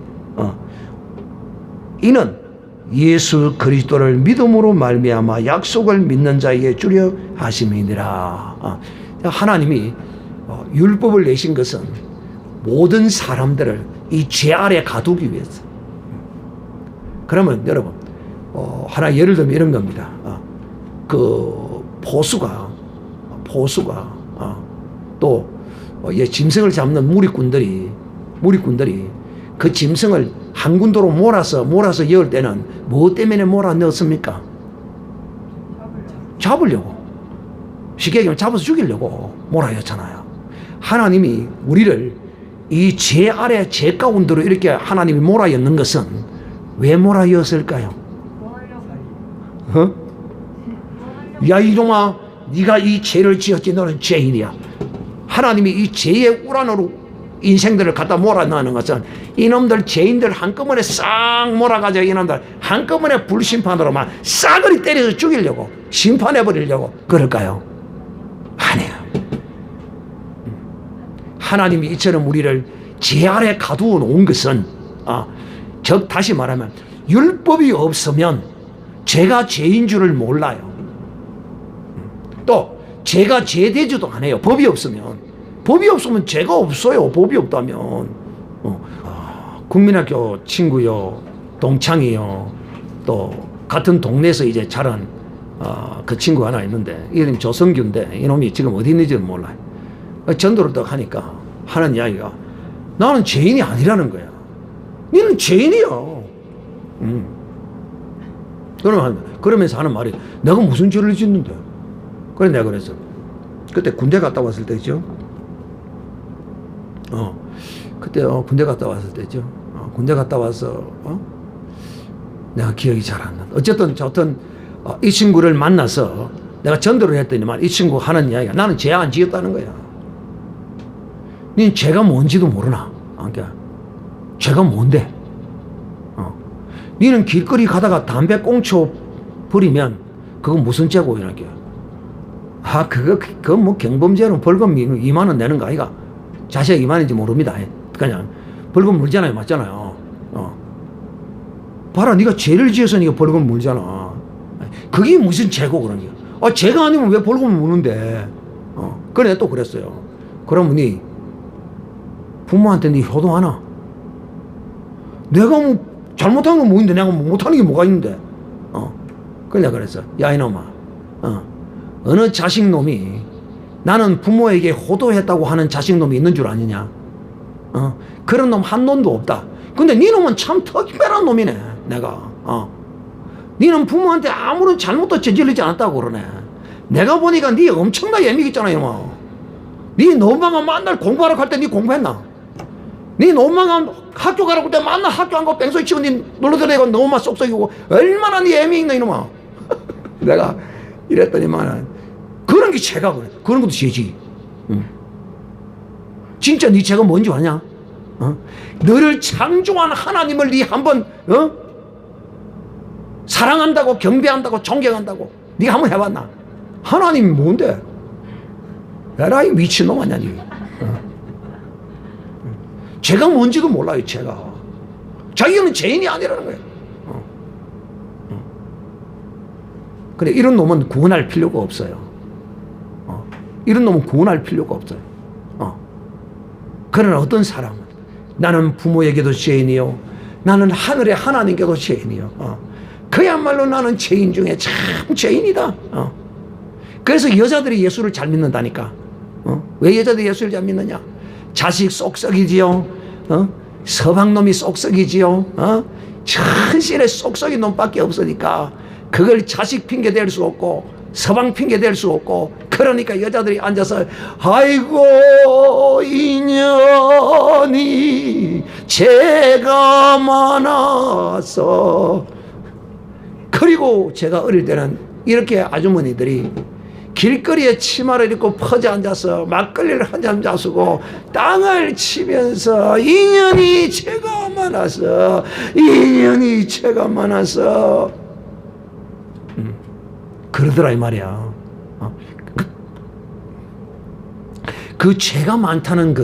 이는 예수 그리스도를 믿음으로 말미암아 약속을 믿는 자에게 주려 하심이니라. 하나님이 율법을 내신 것은 모든 사람들을 이 죄 아래 가두기 위해서. 그러면 여러분, 하나 예를 들면 이런 겁니다. 그 포수가 또 짐승을 잡는 무리꾼들이 그 짐승을 한 군도로 몰아서 여을 때는 뭐 때문에 몰아 넣었습니까? 잡으려고. 쉽게 얘기하면 잡아서 죽이려고 몰아였잖아요. 하나님이 우리를 이 죄 아래, 죄 가운데로 이렇게 하나님이 몰아였는 것은 왜 몰아였을까요? 야, 이놈아, 네가 이 죄를 지었지. 너는 죄인이야. 하나님이 이 죄의 우란으로 인생들을 갖다 몰아넣는 것은 이놈들 죄인들 한꺼번에 싹 몰아가지고 이놈들 한꺼번에 불심판으로만 싸그리 때려서 죽이려고, 심판해버리려고 그럴까요? 아니에요. 하나님이 이처럼 우리를 죄 아래 가두어 놓은 것은 즉 다시 말하면 율법이 없으면 죄가 죄인 줄을 몰라요. 또 죄가 죄되지도 않아요. 법이 없으면 죄가 없어요. 법이 없다면. 국민학교 친구요, 동창이요, 또 같은 동네에서 이제 자란 그 친구 하나 있는데 이름이 조성규인데 이놈이 지금 어디 있는지는 몰라요. 전도를 딱 하니까 하는 이야기가 나는 죄인이 아니라는 거야. 너는 죄인이야. 그러면서 하는 말이 내가 무슨 죄를 짓는데. 그래 내가 그랬어. 그때 군대 갔다 왔을 때죠. 그때 군대 갔다 왔을 때죠. 군대 갔다 와서 내가 기억이 잘 안 나. 어쨌든 이 친구를 만나서 내가 전도를 했더니만 이 친구 하는 이야기가 나는 죄 안 지었다는 거야. 니 죄가 뭔지도 모르나? 그러니까 죄가 뭔데? 니는 길거리 가다가 담배 꽁초 버리면 그건 무슨 죄고 이렇게. 아, 그거 뭐 경범죄는 벌금 2만 원 내는 거 아이가? 자세히 2만 원인지 모릅니다. 그냥 벌금 물잖아요, 맞잖아요. 봐라, 네가 죄를 지어서 네가 벌금 물잖아. 그게 무슨 죄고 그러니? 아, 죄가 아니면 왜 벌금을 무는데? 그래 또 그랬어요. 그러면 네 부모한테 네 효도하나? 내가 뭐 잘못한 건 뭐인데 내가 뭐 못하는 게 뭐가 있는데? 그래 내가 그랬어. 야 이놈아, 어느 자식놈이 나는 부모에게 호도했다고 하는 자식놈이 있는 줄 아느냐? 그런 놈 한 놈도 없다. 근데 네 놈은 참 특별한 놈이네. 내가 니는 부모한테 아무런 잘못도 저지르지 않았다고 그러네. 내가 보니까 니 엄청나게 애미겠잖아 이놈아. 니 너만한 만날 공부하러 갈 때 니 공부했나? 니 너만한 학교 가라고 할 때 만날 학교 안 가고 뺑소니 치고 니 놀러다니고 너만 쏙쏙이고 얼마나 니 애미 있나 이놈아. 내가 이랬더니만 그런 게 죄가 그래. 그런 것도 죄지. 진짜 네 죄가 뭔지 아냐? 너를 창조한 하나님을 네 한번 사랑한다고 경배한다고 존경한다고 네가 한번 해봤나? 하나님이 뭔데? 에라이 미친놈 아니야 니. 죄가 뭔지도 몰라요. 죄가 자기는 죄인이 아니라는 거예요. 그래 이런 놈은 구원할 필요가 없어요. 이런 놈은 구원할 필요가 없어요. 그러나 어떤 사람은 나는 부모에게도 죄인이요 나는 하늘의 하나님께도 죄인이요 그야말로 나는 죄인 중에 참 죄인이다. 그래서 여자들이 예수를 잘 믿는다니까. 왜 여자들이 예수를 잘 믿느냐? 자식 쏙썩이지요. 서방놈이 쏙썩이지요. 천실에 쏙썩인 놈밖에 없으니까 그걸 자식 핑계 댈 수 없고 서방 핑계 댈 수 없고 그러니까 여자들이 앉아서 아이고 인연이 죄가 많아서. 그리고 제가 어릴 때는 이렇게 아주머니들이 길거리에 치마를 입고 퍼져 앉아서 막걸리를 한 잔 자수고 땅을 치면서 인연이 죄가 많아서 인연이 죄가 많아서 그러더라 이 말이야. 그 죄가 많다는 그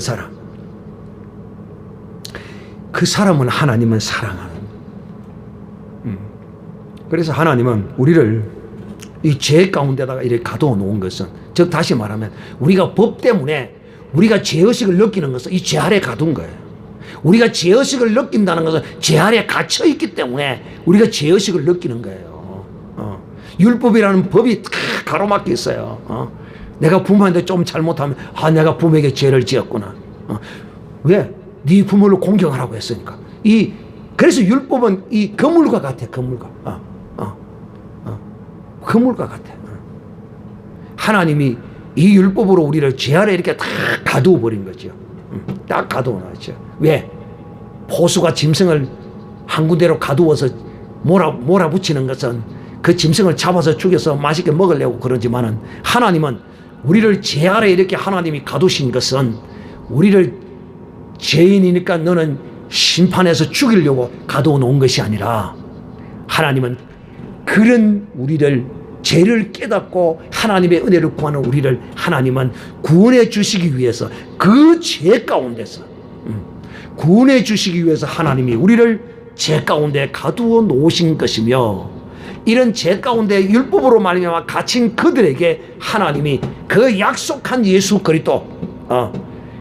사람은 하나님은 사랑하는. 그래서 하나님은 우리를 이 죄 가운데다가 이렇게 가두어 놓은 것은, 즉 다시 말하면 우리가 법 때문에 우리가 죄의식을 느끼는 것은 이 죄 아래 가둔 거예요. 우리가 죄의식을 느낀다는 것은 죄 아래 갇혀 있기 때문에 우리가 죄의식을 느끼는 거예요. 율법이라는 법이 다 가로막혀 있어요. 내가 부모한테 좀 잘못하면 내가 부모에게 죄를 지었구나. 왜? 네 부모를 공경하라고 했으니까. 그래서 율법은 이 거물과 같아. 거물과 같아. 하나님이 이 율법으로 우리를 죄 아래 이렇게 다 가두어 버린 거죠. 딱 가두어 놨죠. 왜? 포수가 짐승을 한 군데로 가두어서 몰아붙이는 것은 그 짐승을 잡아서 죽여서 맛있게 먹으려고 그러지만은 하나님은 우리를 죄 아래 이렇게 하나님이 가두신 것은 우리를 죄인이니까 너는 심판해서 죽이려고 가두어 놓은 것이 아니라 하나님은 그런 우리를 죄를 깨닫고 하나님의 은혜를 구하는 우리를 하나님은 구원해 주시기 위해서 그 죄 가운데서 구원해 주시기 위해서 하나님이 우리를 죄 가운데 가두어 놓으신 것이며 이런 죄 가운데 율법으로 말미암아 갇힌 그들에게 하나님이 그 약속한 예수 그리스도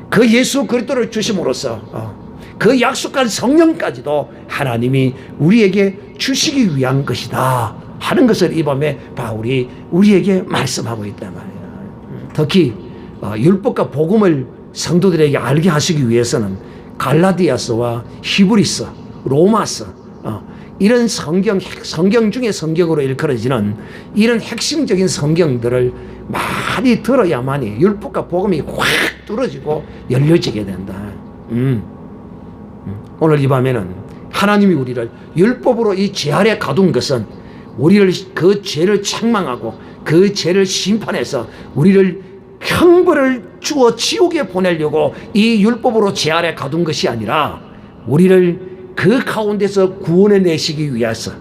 그 예수 그리스도를 주심으로써 그 약속한 성령까지도 하나님이 우리에게 주시기 위한 것이다 하는 것을 이 밤에 바울이 우리에게 말씀하고 있단 말이에요. 특히 율법과 복음을 성도들에게 알게 하시기 위해서는 갈라디아서와 히브리서, 로마서 이런 성경 중에 성경으로 일컬어지는 이런 핵심적인 성경들을 많이 들어야만이 율법과 복음이 확 뚫어지고 열려지게 된다. 오늘 이 밤에는 하나님이 우리를 율법으로 이 죄 아래 가둔 것은 우리를 그 죄를 책망하고 그 죄를 심판해서 우리를 형벌을 주어 지옥에 보내려고 이 율법으로 죄 아래 가둔 것이 아니라 우리를 그 가운데서 구원해 내시기 위해서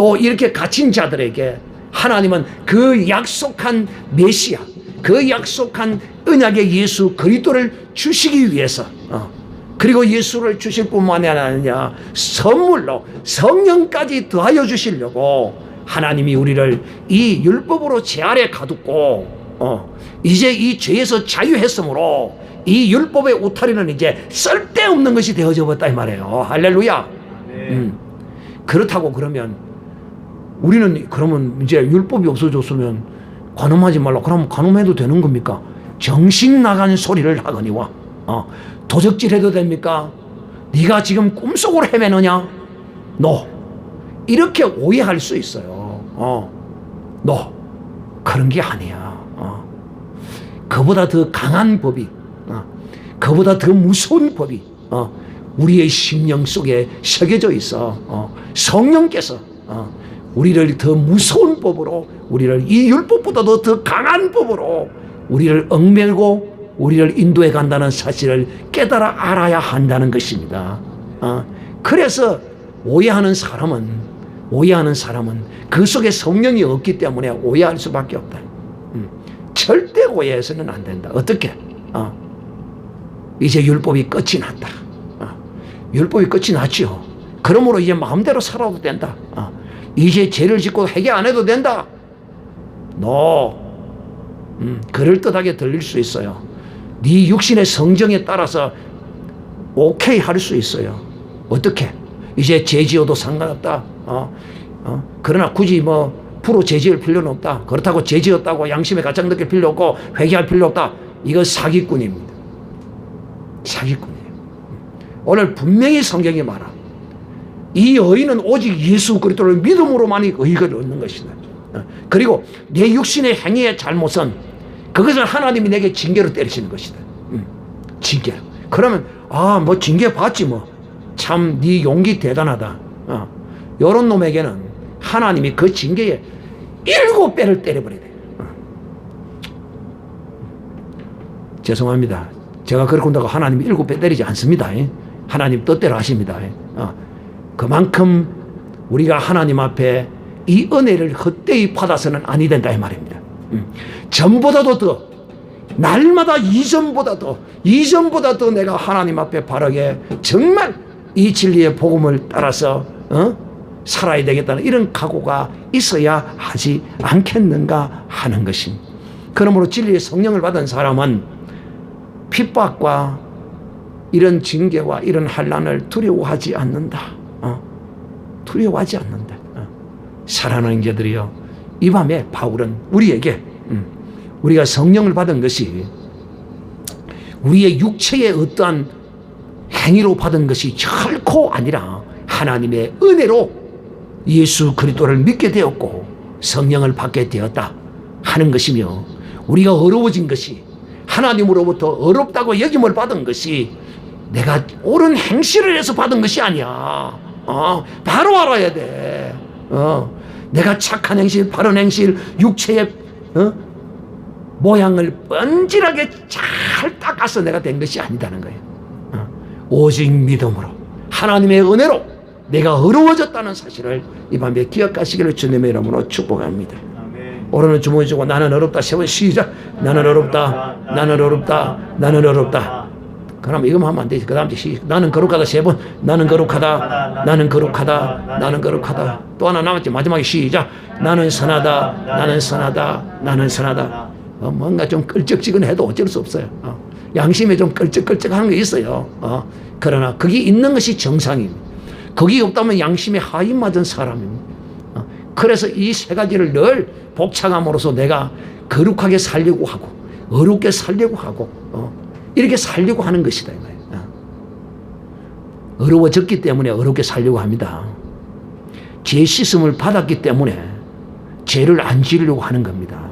또 이렇게 갇힌 자들에게 하나님은 그 약속한 메시아, 그 약속한 언약의 예수 그리스도를 주시기 위해서 그리고 예수를 주실 뿐만이 아니라 선물로 성령까지 더하여 주시려고 하나님이 우리를 이 율법으로 제 아래 가두고 이제 이 죄에서 자유했으므로 이 율법의 울타리는 이제 쓸데없는 것이 되어져 버렸다 이 말이에요. 할렐루야. 그렇다고 그러면 우리는 그러면 이제 율법이 없어졌으면 간음하지 말라. 그러면 간음해도 되는 겁니까? 정신 나간 소리를 하거니와 도적질해도 됩니까? 네가 지금 꿈속으로 헤매느냐? 너 이렇게 오해할 수 있어요. 너 그런 게 아니야. 그보다 더 강한 법이, 그보다 더 무서운 법이 우리의 심령 속에 새겨져 있어. 성령께서 우리를 더 무서운 법으로, 우리를 이 율법보다도 더 강한 법으로 우리를 얽매고 우리를 인도해 간다는 사실을 깨달아 알아야 한다는 것입니다. 그래서 오해하는 사람은 그 속에 성령이 없기 때문에 오해할 수밖에 없다. 절대 오해해서는 안 된다. 어떻게? 이제 율법이 끝이 났다. 율법이 끝이 났죠. 그러므로 이제 마음대로 살아도 된다. 이제 죄를 짓고 회개 안 해도 된다. 그럴듯하게 들릴 수 있어요. 네 육신의 성정에 따라서 오케이 할 수 있어요. 어떻게? 이제 죄 지어도 상관없다. 그러나 굳이 프로 죄 지을 필요는 없다. 그렇다고 죄 지었다고 양심에 가장 느낄 필요 없고 회개할 필요 없다. 이거 사기꾼입니다. 사기꾼이에요. 오늘 분명히 성경이 말합니다. 이 의인은 오직 예수 그리스도를 믿음으로만이 의를 얻는 것이다. 그리고 내 육신의 행위의 잘못은 그것을 하나님이 내게 징계로 때리시는 것이다. 징계. 그러면 징계 받지 참 네 용기 대단하다. 이런 놈에게는 하나님이 그 징계에 7배를 때려버려야 돼. 죄송합니다. 제가 그렇게 한다고 하나님이 7배 때리지 않습니다. 하나님 뜻대로 하십니다. 그만큼 우리가 하나님 앞에 이 은혜를 헛되이 받아서는 아니 된다 이 말입니다. 전보다도 더, 날마다 이전보다 더 내가 하나님 앞에 바르게 정말 이 진리의 복음을 따라서 살아야 되겠다는 이런 각오가 있어야 하지 않겠는가 하는 것입니다. 그러므로 진리의 성령을 받은 사람은 핍박과 이런 징계와 이런 환난을 두려워하지 않는다. 두려워하지 않는다. 사랑하는 자들이여, 이 밤에 바울은 우리에게 우리가 성령을 받은 것이 우리의 육체의 어떠한 행위로 받은 것이 결코 아니라 하나님의 은혜로 예수 그리스도를 믿게 되었고 성령을 받게 되었다 하는 것이며, 우리가 어려워진 것이 하나님으로부터 어렵다고 여김을 받은 것이 내가 옳은 행실을 해서 받은 것이 아니야. 바로 알아야 돼. 내가 착한 행실, 바른 행실, 육체의 모양을 뻔질하게 잘 닦아서 내가 된 것이 아니다는 거예요. 오직 믿음으로 하나님의 은혜로 내가 어려워졌다는 사실을 이 밤에 기억하시기를 주님의 이름으로 축복합니다. 오늘은 주문이 주고 나는 어렵다. 세 번 시작. 나는 어렵다. 나는 어렵다. 나는 어렵다. 그럼 이거만 하면 안 되지. 그 다음 나는 거룩하다. 세 번. 나는 거룩하다. 나는 거룩하다. 나는 거룩하다. 또 하나 남았지. 마지막에 시작. 나는 선하다. 나는 선하다. 나는 선하다. 뭔가 좀 끌적지근해도 어쩔 수 없어요. 양심에 좀 끌적끌적하는 게 있어요. 그러나 그게 있는 것이 정상입니다. 그게 없다면 양심에 하인 맞은 사람입니다. 그래서 이 세 가지를 늘 복창함으로써 내가 거룩하게 살려고 하고 어렵게 살려고 하고 이렇게 살려고 하는 것이다. 어려워졌기 때문에 어렵게 살려고 합니다. 죄 씻음을 받았기 때문에 죄를 안 지으려고 하는 겁니다.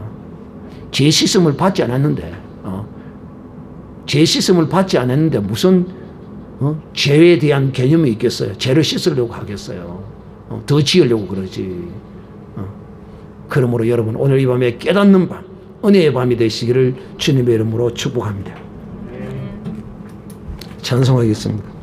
죄 씻음을 받지 않았는데 죄 씻음을 받지 않았는데 무슨 죄에 대한 개념이 있겠어요? 죄를 씻으려고 하겠어요? 더 지으려고 그러지. 그러므로 여러분 오늘 이 밤에 깨닫는 밤, 은혜의 밤이 되시기를 주님의 이름으로 축복합니다. 찬송하겠습니다.